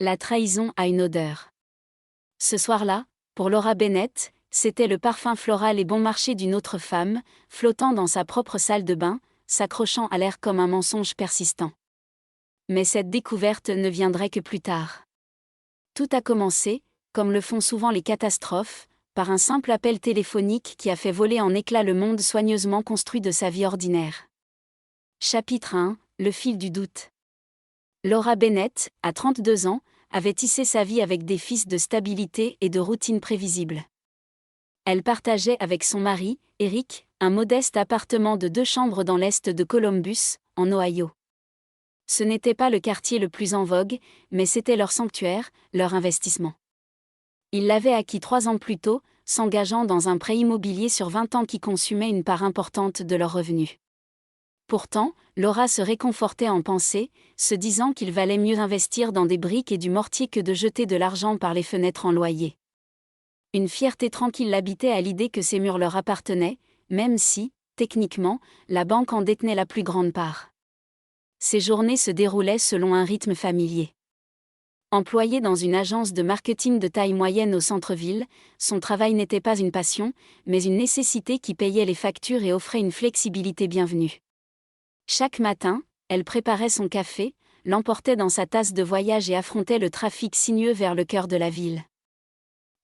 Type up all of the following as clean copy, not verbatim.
La trahison a une odeur. Ce soir-là, pour Laura Bennett, c'était le parfum floral et bon marché d'une autre femme, flottant dans sa propre salle de bain, s'accrochant à l'air comme un mensonge persistant. Mais cette découverte ne viendrait que plus tard. Tout a commencé, comme le font souvent les catastrophes, par un simple appel téléphonique qui a fait voler en éclats le monde soigneusement construit de sa vie ordinaire. Chapitre 1, le fil du doute. Laura Bennett, à 32 ans, avait tissé sa vie avec des fils de stabilité et de routine prévisible. Elle partageait avec son mari, Eric, un modeste appartement de 2 chambres dans l'est de Columbus, en Ohio. Ce n'était pas le quartier le plus en vogue, mais c'était leur sanctuaire, leur investissement. Ils l'avaient acquis 3 ans plus tôt, s'engageant dans un prêt immobilier sur 20 ans qui consumait une part importante de leurs revenus. Pourtant, Laura se réconfortait en pensée, se disant qu'il valait mieux investir dans des briques et du mortier que de jeter de l'argent par les fenêtres en loyer. Une fierté tranquille l'habitait à l'idée que ces murs leur appartenaient, même si, techniquement, la banque en détenait la plus grande part. Ses journées se déroulaient selon un rythme familier. Employée dans une agence de marketing de taille moyenne au centre-ville, son travail n'était pas une passion, mais une nécessité qui payait les factures et offrait une flexibilité bienvenue. Chaque matin, elle préparait son café, l'emportait dans sa tasse de voyage et affrontait le trafic sinueux vers le cœur de la ville.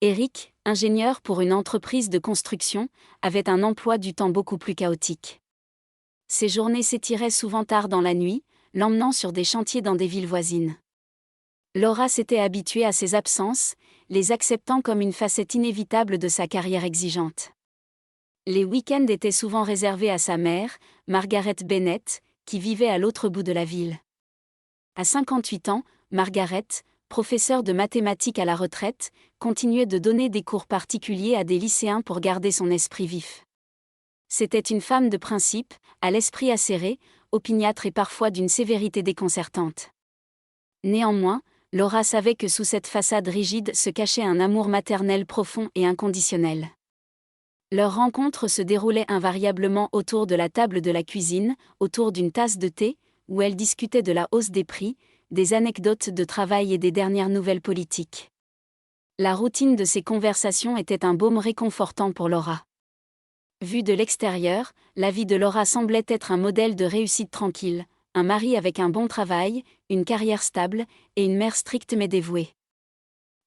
Eric, ingénieur pour une entreprise de construction, avait un emploi du temps beaucoup plus chaotique. Ses journées s'étiraient souvent tard dans la nuit, l'emmenant sur des chantiers dans des villes voisines. Laura s'était habituée à ses absences, les acceptant comme une facette inévitable de sa carrière exigeante. Les week-ends étaient souvent réservés à sa mère, Margaret Bennett, qui vivait à l'autre bout de la ville. À 58 ans, Margaret, professeure de mathématiques à la retraite, continuait de donner des cours particuliers à des lycéens pour garder son esprit vif. C'était une femme de principe, à l'esprit acéré, opiniâtre et parfois d'une sévérité déconcertante. Néanmoins, Laura savait que sous cette façade rigide se cachait un amour maternel profond et inconditionnel. Leur rencontre se déroulait invariablement autour de la table de la cuisine, autour d'une tasse de thé, où elle discutait de la hausse des prix, des anecdotes de travail et des dernières nouvelles politiques. La routine de ces conversations était un baume réconfortant pour Laura. Vue de l'extérieur, la vie de Laura semblait être un modèle de réussite tranquille, un mari avec un bon travail, une carrière stable, et une mère stricte mais dévouée.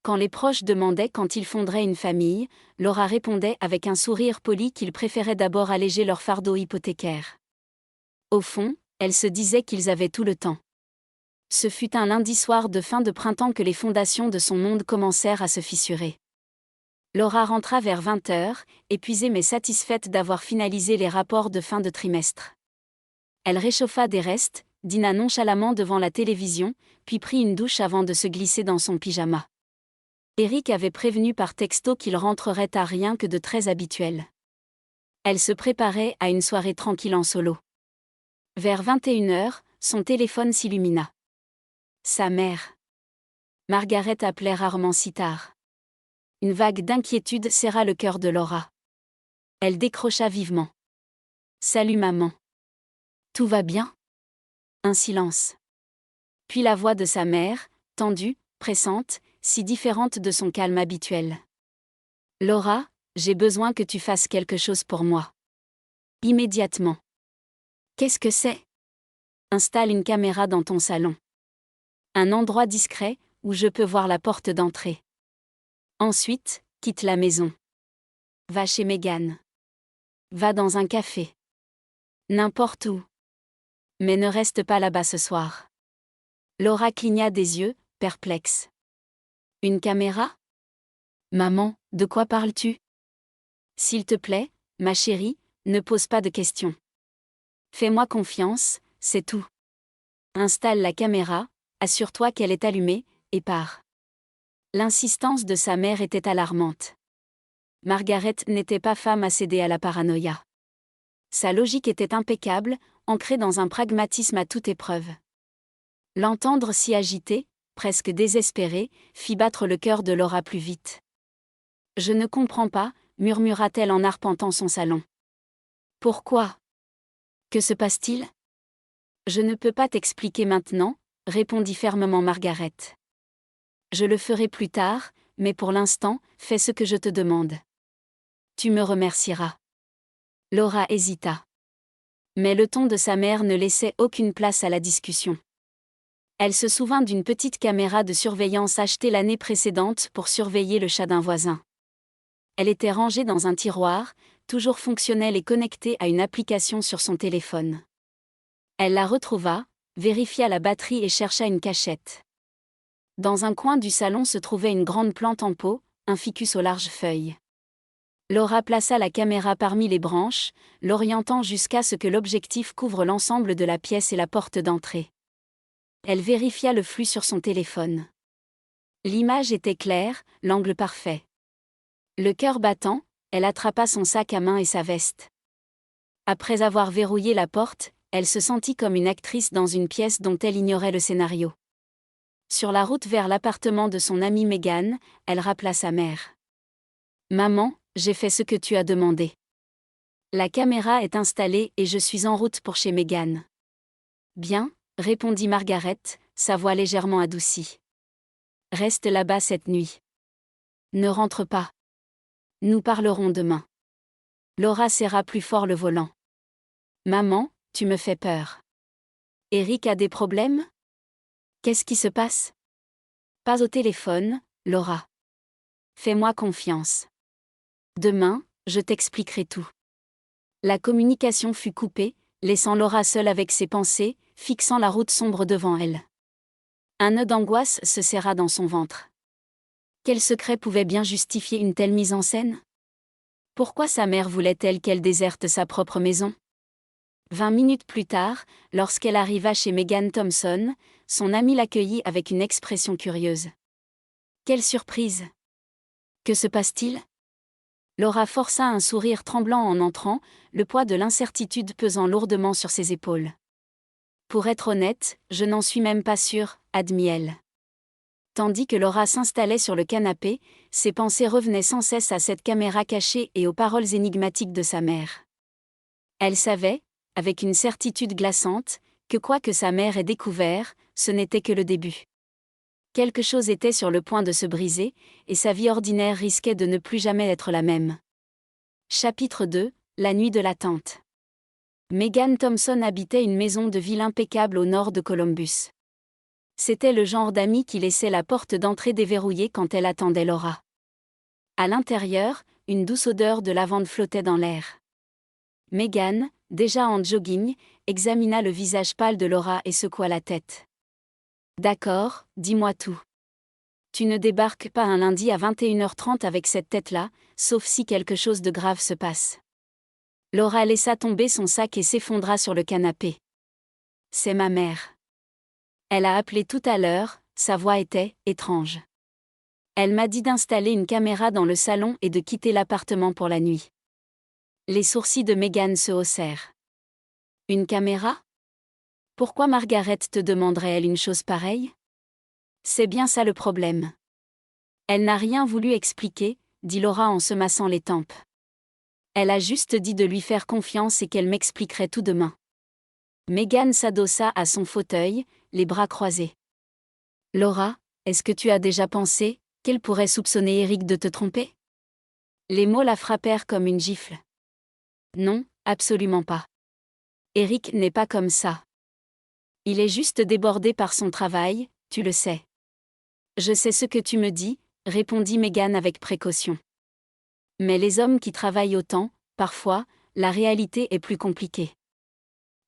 Quand les proches demandaient quand ils fonderaient une famille, Laura répondait avec un sourire poli qu'il préférait d'abord alléger leur fardeau hypothécaire. Au fond, elle se disait qu'ils avaient tout le temps. Ce fut un lundi soir de fin de printemps que les fondations de son monde commencèrent à se fissurer. Laura rentra vers 20h, épuisée mais satisfaite d'avoir finalisé les rapports de fin de trimestre. Elle réchauffa des restes, dîna nonchalamment devant la télévision, puis prit une douche avant de se glisser dans son pyjama. Eric avait prévenu par texto qu'il rentrerait à rien que de très habituel. Elle se préparait à une soirée tranquille en solo. Vers 21h, son téléphone s'illumina. Sa mère. Margaret appelait rarement si tard. Une vague d'inquiétude serra le cœur de Laura. Elle décrocha vivement. « Salut maman. Tout va bien ?» Un silence. Puis la voix de sa mère, tendue, pressante, si différente de son calme habituel. « Laura, j'ai besoin que tu fasses quelque chose pour moi. Immédiatement. »« Qu'est-ce que c'est ? » ?»« Installe une caméra dans ton salon. Un endroit discret, où je peux voir la porte d'entrée. Ensuite, quitte la maison. Va chez Megan. Va dans un café. N'importe où. Mais ne reste pas là-bas ce soir. Laura cligna des yeux, perplexe. Une caméra ? Maman, de quoi parles-tu ? S'il te plaît, ma chérie, ne pose pas de questions. Fais-moi confiance, c'est tout. Installe la caméra, assure-toi qu'elle est allumée, et pars. L'insistance de sa mère était alarmante. Margaret n'était pas femme à céder à la paranoïa. Sa logique était impeccable, ancrée dans un pragmatisme à toute épreuve. L'entendre si agité, presque désespéré, fit battre le cœur de Laura plus vite. « Je ne comprends pas, » murmura-t-elle en arpentant son salon. « Pourquoi ? Que se passe-t-il ? » « Je ne peux pas t'expliquer maintenant, » répondit fermement Margaret. Je le ferai plus tard, mais pour l'instant, fais ce que je te demande. Tu me remercieras. Laura hésita. Mais le ton de sa mère ne laissait aucune place à la discussion. Elle se souvint d'une petite caméra de surveillance achetée l'année précédente pour surveiller le chat d'un voisin. Elle était rangée dans un tiroir, toujours fonctionnelle et connectée à une application sur son téléphone. Elle la retrouva, vérifia la batterie et chercha une cachette. Dans un coin du salon se trouvait une grande plante en pot, un ficus aux larges feuilles. Laura plaça la caméra parmi les branches, l'orientant jusqu'à ce que l'objectif couvre l'ensemble de la pièce et la porte d'entrée. Elle vérifia le flux sur son téléphone. L'image était claire, l'angle parfait. Le cœur battant, elle attrapa son sac à main et sa veste. Après avoir verrouillé la porte, elle se sentit comme une actrice dans une pièce dont elle ignorait le scénario. Sur la route vers l'appartement de son amie Megan, elle rappela sa mère. « Maman, j'ai fait ce que tu as demandé. La caméra est installée et je suis en route pour chez Megan. »« Bien, » répondit Margaret, sa voix légèrement adoucie. « Reste là-bas cette nuit. Ne rentre pas. Nous parlerons demain. » Laura serra plus fort le volant. « Maman, tu me fais peur. Eric a des problèmes ? Qu'est-ce qui se passe ? » Pas au téléphone, Laura. Fais-moi confiance. Demain, je t'expliquerai tout. La communication fut coupée, laissant Laura seule avec ses pensées, fixant la route sombre devant elle. Un nœud d'angoisse se serra dans son ventre. Quel secret pouvait bien justifier une telle mise en scène ? Pourquoi sa mère voulait-elle qu'elle déserte sa propre maison ? 20 minutes plus tard, lorsqu'elle arriva chez Megan Thompson, son amie l'accueillit avec une expression curieuse. Quelle surprise ! Que se passe-t-il ? Laura força un sourire tremblant en entrant, le poids de l'incertitude pesant lourdement sur ses épaules. Pour être honnête, je n'en suis même pas sûre, admit-elle. Tandis que Laura s'installait sur le canapé, ses pensées revenaient sans cesse à cette caméra cachée et aux paroles énigmatiques de sa mère. Elle savait, avec une certitude glaçante, que quoi que sa mère ait découvert, ce n'était que le début. Quelque chose était sur le point de se briser, et sa vie ordinaire risquait de ne plus jamais être la même. Chapitre 2 : La nuit de l'attente. Megan Thompson habitait une maison de ville impeccable au nord de Columbus. C'était le genre d'amie qui laissait la porte d'entrée déverrouillée quand elle attendait Laura. À l'intérieur, une douce odeur de lavande flottait dans l'air. Megan, déjà en jogging, examina le visage pâle de Laura et secoua la tête. « D'accord, dis-moi tout. Tu ne débarques pas un lundi à 21h30 avec cette tête-là, sauf si quelque chose de grave se passe. » Laura laissa tomber son sac et s'effondra sur le canapé. « C'est ma mère. Elle a appelé tout à l'heure, sa voix était étrange. Elle m'a dit d'installer une caméra dans le salon et de quitter l'appartement pour la nuit. » Les sourcils de Megan se haussèrent. « Une caméra ? Pourquoi Margaret te demanderait-elle une chose pareille ? C'est bien ça le problème. » Elle n'a rien voulu expliquer, dit Laura en se massant les tempes. Elle a juste dit de lui faire confiance et qu'elle m'expliquerait tout demain. Megan s'adossa à son fauteuil, les bras croisés. « Laura, est-ce que tu as déjà pensé qu'elle pourrait soupçonner Eric de te tromper ? » Les mots la frappèrent comme une gifle. « Non, absolument pas. Eric n'est pas comme ça. Il est juste débordé par son travail, tu le sais. »« Je sais ce que tu me dis, » répondit Megan avec précaution. « Mais les hommes qui travaillent autant, parfois, la réalité est plus compliquée. »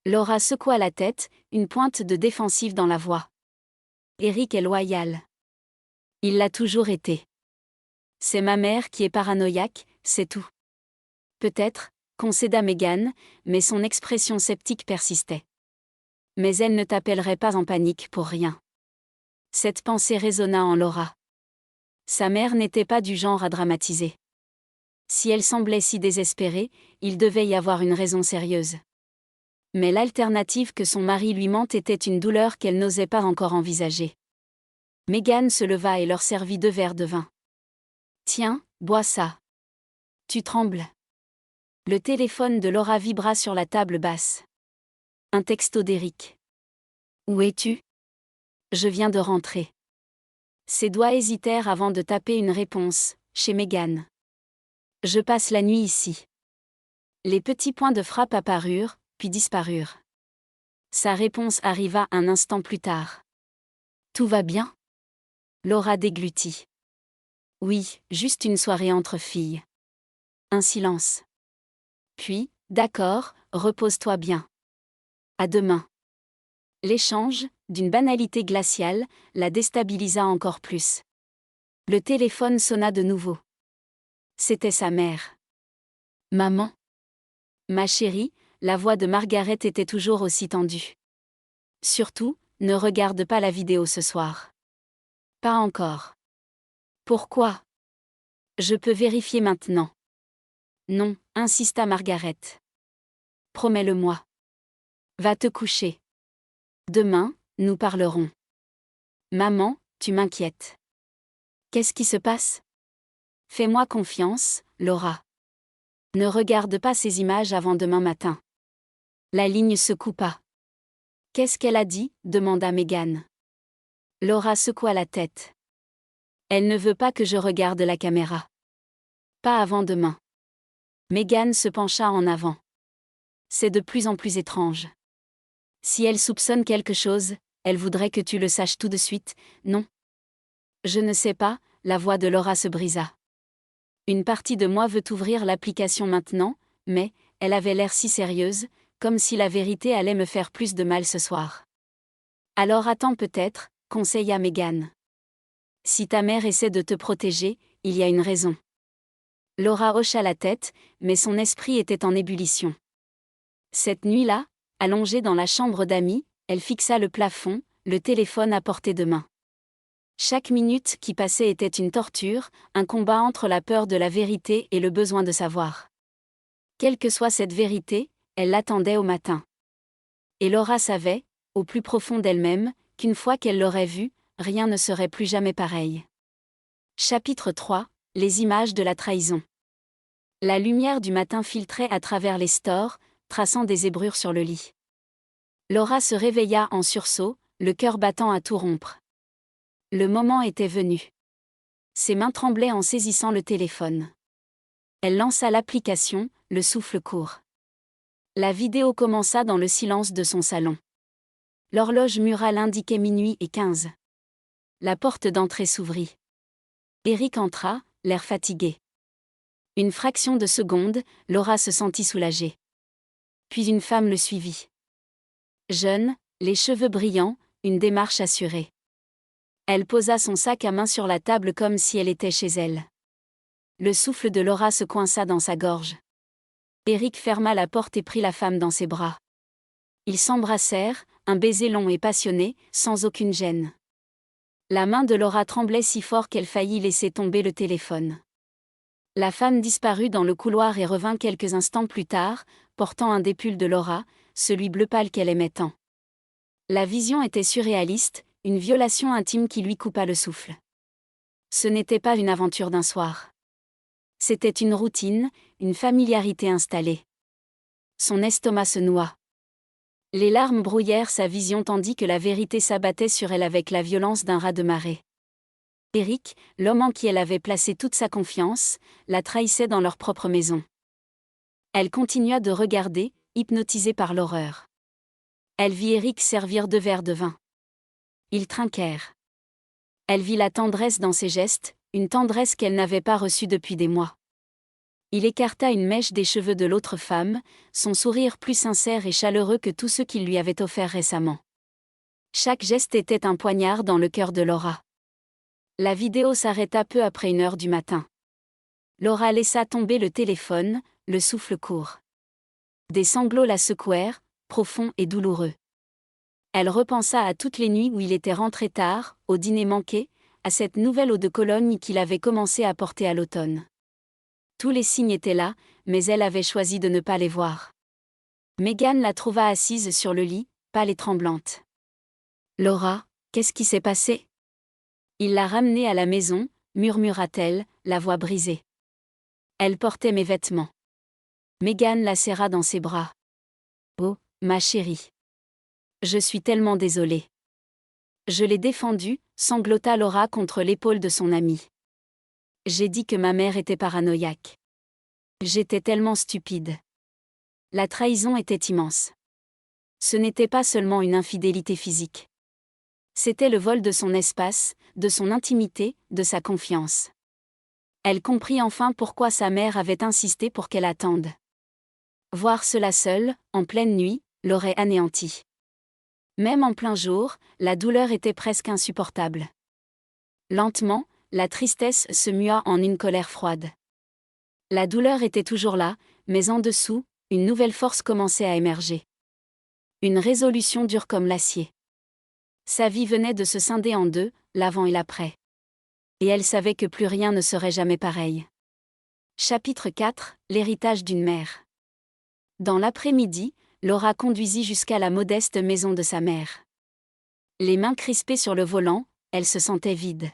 Laura secoua la tête, une pointe de défensive dans la voix. « Eric est loyal. Il l'a toujours été. C'est ma mère qui est paranoïaque, c'est tout. » Peut-être, concéda Megan, mais son expression sceptique persistait. Mais elle ne t'appellerait pas en panique pour rien. Cette pensée résonna en Laura. Sa mère n'était pas du genre à dramatiser. Si elle semblait si désespérée, il devait y avoir une raison sérieuse. Mais l'alternative que son mari lui mente était une douleur qu'elle n'osait pas encore envisager. Megan se leva et leur servit 2 verres de vin. « Tiens, bois ça. Tu trembles. » Le téléphone de Laura vibra sur la table basse. Un texto d'Eric. « Où es-tu ? Je viens de rentrer. Ses doigts hésitèrent avant de taper une réponse, chez Megan. Je passe la nuit ici. Les petits points de frappe apparurent, puis disparurent. Sa réponse arriva un instant plus tard. Tout va bien? Laura déglutit. Oui, juste une soirée entre filles. Un silence. Puis, d'accord, repose-toi bien. À demain. L'échange, d'une banalité glaciale, la déstabilisa encore plus. Le téléphone sonna de nouveau. C'était sa mère. Maman. Ma chérie, la voix de Margaret était toujours aussi tendue. Surtout, ne regarde pas la vidéo ce soir. Pas encore. Pourquoi? Je peux vérifier maintenant. Non, insista Margaret. Promets-le-moi. Va te coucher. Demain, nous parlerons. Maman, tu m'inquiètes. Qu'est-ce qui se passe? Fais-moi confiance, Laura. Ne regarde pas ces images avant demain matin. La ligne se coupa. Qu'est-ce qu'elle a dit? Demanda Megan. Laura secoua la tête. Elle ne veut pas que je regarde la caméra. Pas avant demain. Megan se pencha en avant. C'est de plus en plus étrange. Si elle soupçonne quelque chose, elle voudrait que tu le saches tout de suite, non? Je ne sais pas, la voix de Laura se brisa. Une partie de moi veut ouvrir l'application maintenant, mais, elle avait l'air si sérieuse, comme si la vérité allait me faire plus de mal ce soir. Alors attends peut-être, conseilla Megan. Si ta mère essaie de te protéger, il y a une raison. Laura hocha la tête, mais son esprit était en ébullition. Cette nuit-là, allongée dans la chambre d'amis, elle fixa le plafond, le téléphone à portée de main. Chaque minute qui passait était une torture, un combat entre la peur de la vérité et le besoin de savoir. Quelle que soit cette vérité, elle l'attendait au matin. Et Laura savait, au plus profond d'elle-même, qu'une fois qu'elle l'aurait vue, rien ne serait plus jamais pareil. Chapitre 3 – Les images de la trahison. La lumière du matin filtrait à travers les stores, traçant des zébrures sur le lit. Laura se réveilla en sursaut, le cœur battant à tout rompre. Le moment était venu. Ses mains tremblaient en saisissant le téléphone. Elle lança l'application, le souffle court. La vidéo commença dans le silence de son salon. L'horloge murale indiquait minuit et 15. La porte d'entrée s'ouvrit. Eric entra, l'air fatigué. Une fraction de seconde, Laura se sentit soulagée. Puis une femme le suivit. Jeune, les cheveux brillants, une démarche assurée. Elle posa son sac à main sur la table comme si elle était chez elle. Le souffle de Laura se coinça dans sa gorge. Eric ferma la porte et prit la femme dans ses bras. Ils s'embrassèrent, un baiser long et passionné, sans aucune gêne. La main de Laura tremblait si fort qu'elle faillit laisser tomber le téléphone. La femme disparut dans le couloir et revint quelques instants plus tard, portant un des pulls de Laura, celui bleu pâle qu'elle aimait tant. La vision était surréaliste, une violation intime qui lui coupa le souffle. Ce n'était pas une aventure d'un soir. C'était une routine, une familiarité installée. Son estomac se noua. Les larmes brouillèrent sa vision tandis que la vérité s'abattait sur elle avec la violence d'un raz de marée. Eric, l'homme en qui elle avait placé toute sa confiance, la trahissait dans leur propre maison. Elle continua de regarder, hypnotisée par l'horreur. Elle vit Eric servir 2 verres de vin. Ils trinquèrent. Elle vit la tendresse dans ses gestes, une tendresse qu'elle n'avait pas reçue depuis des mois. Il écarta une mèche des cheveux de l'autre femme, son sourire plus sincère et chaleureux que tous ceux qu'il lui avait offerts récemment. Chaque geste était un poignard dans le cœur de Laura. La vidéo s'arrêta peu après 1 heure du matin. Laura laissa tomber le téléphone, le souffle court. Des sanglots la secouèrent, profonds et douloureux. Elle repensa à toutes les nuits où il était rentré tard, au dîner manqué, à cette nouvelle eau de Cologne qu'il avait commencé à porter à l'automne. Tous les signes étaient là, mais elle avait choisi de ne pas les voir. Megan la trouva assise sur le lit, pâle et tremblante. « Laura, qu'est-ce qui s'est passé ?» Il l'a ramenée à la maison, murmura-t-elle, la voix brisée. Elle portait mes vêtements. Megan la serra dans ses bras. « Oh, ma chérie. Je suis tellement désolée. Je l'ai défendu, sanglota Laura contre l'épaule de son amie. J'ai dit que ma mère était paranoïaque. J'étais tellement stupide. La trahison était immense. Ce n'était pas seulement une infidélité physique. C'était le vol de son espace, de son intimité, de sa confiance. Elle comprit enfin pourquoi sa mère avait insisté pour qu'elle attende. Voir cela seule, en pleine nuit, l'aurait anéantie. Même en plein jour, la douleur était presque insupportable. Lentement, la tristesse se mua en une colère froide. La douleur était toujours là, mais en dessous, une nouvelle force commençait à émerger. Une résolution dure comme l'acier. Sa vie venait de se scinder en deux, l'avant et l'après. Et elle savait que plus rien ne serait jamais pareil. Chapitre 4 – L'héritage d'une mère. Dans l'après-midi, Laura conduisit jusqu'à la modeste maison de sa mère. Les mains crispées sur le volant, elle se sentait vide.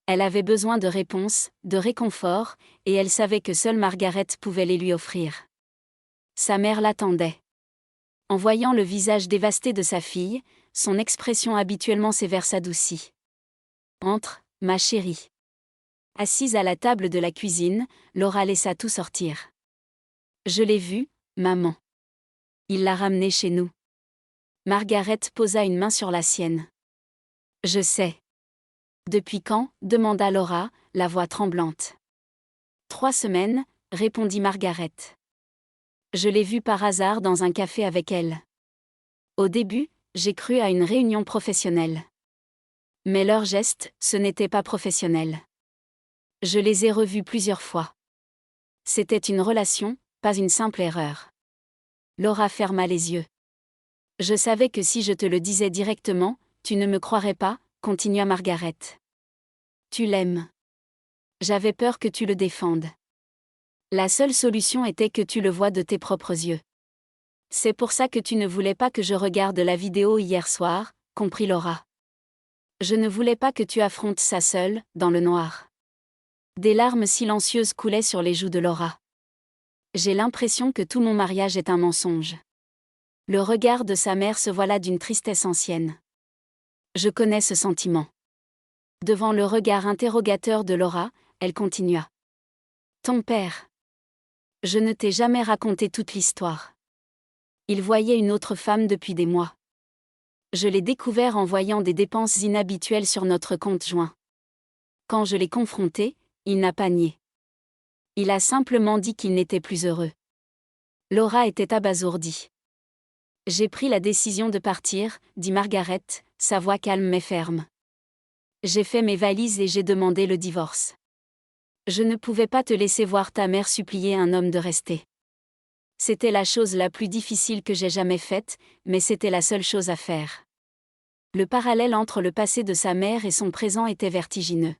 Elle avait besoin de réponses, de réconfort, et elle savait que seule Margaret pouvait les lui offrir. Sa mère l'attendait. En voyant le visage dévasté de sa fille, son expression habituellement sévère s'adoucit. « Entre, ma chérie. » Assise à la table de la cuisine, Laura laissa tout sortir. « Je l'ai vu, maman. Il l'a ramené chez nous. » Margaret posa une main sur la sienne. « Je sais. »« Depuis quand ?» demanda Laura, la voix tremblante. « 3 semaines, » répondit Margaret. « Je l'ai vue par hasard dans un café avec elle. Au début, j'ai cru à une réunion professionnelle. Mais leur geste, ce n'était pas professionnel. Je les ai revus plusieurs fois. C'était une relation, pas une simple erreur. » Laura ferma les yeux. « Je savais que si je te le disais directement, tu ne me croirais pas, » continua Margaret. « Tu l'aimes. J'avais peur que tu le défendes. La seule solution était que tu le voies de tes propres yeux. C'est pour ça que tu ne voulais pas que je regarde la vidéo hier soir, » comprit Laura. « Je ne voulais pas que tu affrontes ça seule, dans le noir. » Des larmes silencieuses coulaient sur les joues de Laura. « J'ai l'impression que tout mon mariage est un mensonge. » Le regard de sa mère se voila d'une tristesse ancienne. « Je connais ce sentiment. » Devant le regard interrogateur de Laura, elle continua. « Ton père. Je ne t'ai jamais raconté toute l'histoire. Il voyait une autre femme depuis des mois. Je l'ai découvert en voyant des dépenses inhabituelles sur notre compte joint. Quand je l'ai confronté, il n'a pas nié. Il a simplement dit qu'il n'était plus heureux. » Laura était abasourdie. « J'ai pris la décision de partir, » dit Margaret, sa voix calme mais ferme. « J'ai fait mes valises et j'ai demandé le divorce. Je ne pouvais pas te laisser voir ta mère supplier un homme de rester. C'était la chose la plus difficile que j'ai jamais faite, mais c'était la seule chose à faire. » Le parallèle entre le passé de sa mère et son présent était vertigineux.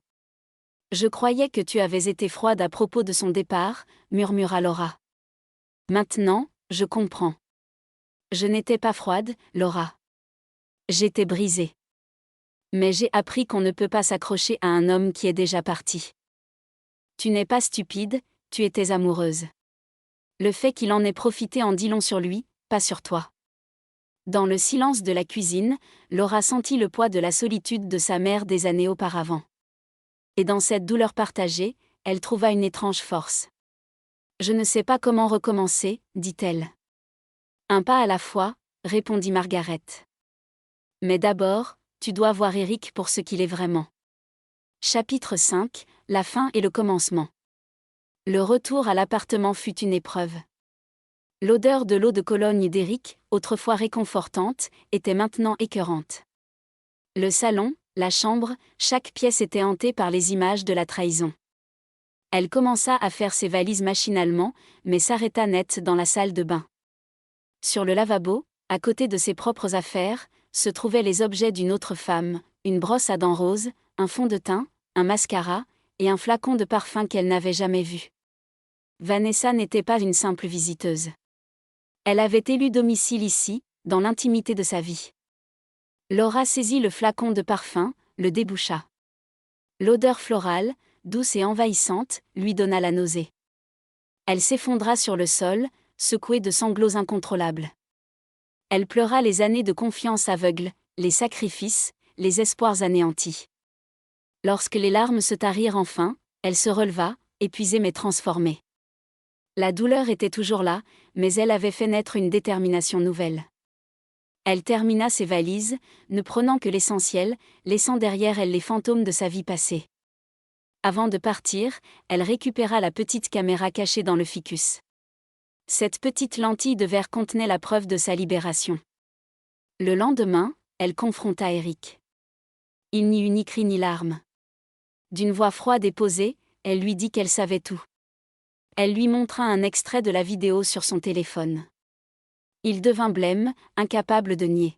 « Je croyais que tu avais été froide à propos de son départ, » murmura Laura. « Maintenant, je comprends. Je n'étais pas froide, Laura. J'étais brisée. Mais j'ai appris qu'on ne peut pas s'accrocher à un homme qui est déjà parti. Tu n'es pas stupide, tu étais amoureuse. Le fait qu'il en ait profité en dit long sur lui, pas sur toi. » Dans le silence de la cuisine, Laura sentit le poids de la solitude de sa mère des années auparavant. Et dans cette douleur partagée, elle trouva une étrange force. « Je ne sais pas comment recommencer, » dit-elle. « Un pas à la fois, » répondit Margaret. « Mais d'abord, tu dois voir Eric pour ce qu'il est vraiment. » Chapitre 5 – La fin et le commencement. Le retour à l'appartement fut une épreuve. L'odeur de l'eau de Cologne d'Eric, autrefois réconfortante, était maintenant écœurante. Le salon, la chambre, chaque pièce était hantée par les images de la trahison. Elle commença à faire ses valises machinalement, mais s'arrêta net dans la salle de bain. Sur le lavabo, à côté de ses propres affaires, se trouvaient les objets d'une autre femme, une brosse à dents rose, un fond de teint, un mascara, et un flacon de parfum qu'elle n'avait jamais vu. Vanessa n'était pas une simple visiteuse. Elle avait élu domicile ici, dans l'intimité de sa vie. Laura saisit le flacon de parfum, le déboucha. L'odeur florale, douce et envahissante, lui donna la nausée. Elle s'effondra sur le sol, secouée de sanglots incontrôlables. Elle pleura les années de confiance aveugle, les sacrifices, les espoirs anéantis. Lorsque les larmes se tarirent enfin, elle se releva, épuisée mais transformée. La douleur était toujours là, mais elle avait fait naître une détermination nouvelle. Elle termina ses valises, ne prenant que l'essentiel, laissant derrière elle les fantômes de sa vie passée. Avant de partir, elle récupéra la petite caméra cachée dans le ficus. Cette petite lentille de verre contenait la preuve de sa libération. Le lendemain, elle confronta Eric. Il n'y eut ni cri ni larmes. D'une voix froide et posée, elle lui dit qu'elle savait tout. Elle lui montra un extrait de la vidéo sur son téléphone. Il devint blême, incapable de nier.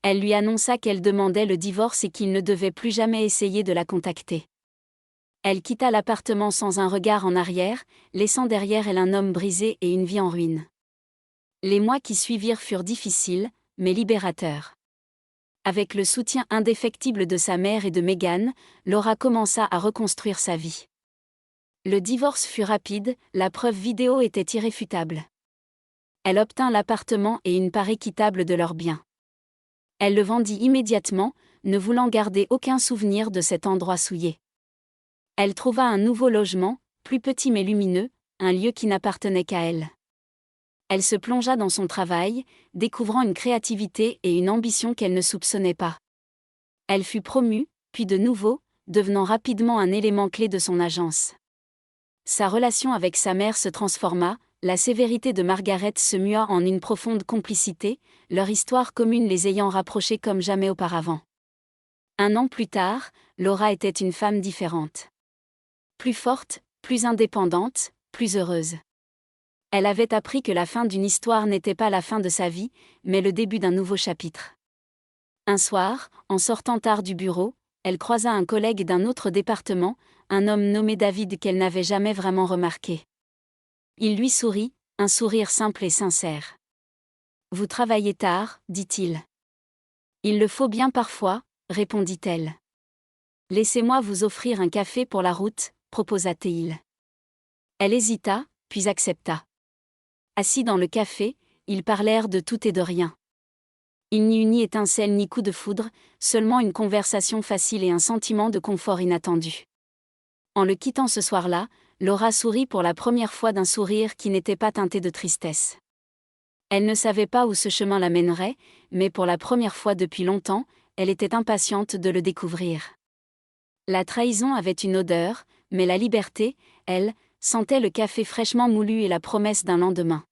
Elle lui annonça qu'elle demandait le divorce et qu'il ne devait plus jamais essayer de la contacter. Elle quitta l'appartement sans un regard en arrière, laissant derrière elle un homme brisé et une vie en ruine. Les mois qui suivirent furent difficiles, mais libérateurs. Avec le soutien indéfectible de sa mère et de Meghan, Laura commença à reconstruire sa vie. Le divorce fut rapide, la preuve vidéo était irréfutable. Elle obtint l'appartement et une part équitable de leurs biens. Elle le vendit immédiatement, ne voulant garder aucun souvenir de cet endroit souillé. Elle trouva un nouveau logement, plus petit mais lumineux, un lieu qui n'appartenait qu'à elle. Elle se plongea dans son travail, découvrant une créativité et une ambition qu'elle ne soupçonnait pas. Elle fut promue, puis de nouveau, devenant rapidement un élément clé de son agence. Sa relation avec sa mère se transforma, la sévérité de Margaret se mua en une profonde complicité, leur histoire commune les ayant rapprochés comme jamais auparavant. 1 an plus tard, Laura était une femme différente. Plus forte, plus indépendante, plus heureuse. Elle avait appris que la fin d'une histoire n'était pas la fin de sa vie, mais le début d'un nouveau chapitre. Un soir, en sortant tard du bureau, elle croisa un collègue d'un autre département, un homme nommé David qu'elle n'avait jamais vraiment remarqué. Il lui sourit, un sourire simple et sincère. « Vous travaillez tard, dit-il. »« Il le faut bien parfois, répondit-elle. »« Laissez-moi vous offrir un café pour la route, proposa-t-il. Elle hésita, puis accepta. Assis dans le café, ils parlèrent de tout et de rien. Il n'y eut ni étincelle ni coup de foudre, seulement une conversation facile et un sentiment de confort inattendu. En le quittant ce soir-là, Laura sourit pour la première fois d'un sourire qui n'était pas teinté de tristesse. Elle ne savait pas où ce chemin la mènerait, mais pour la première fois depuis longtemps, elle était impatiente de le découvrir. La trahison avait une odeur, mais la liberté, elle, sentait le café fraîchement moulu et la promesse d'un lendemain.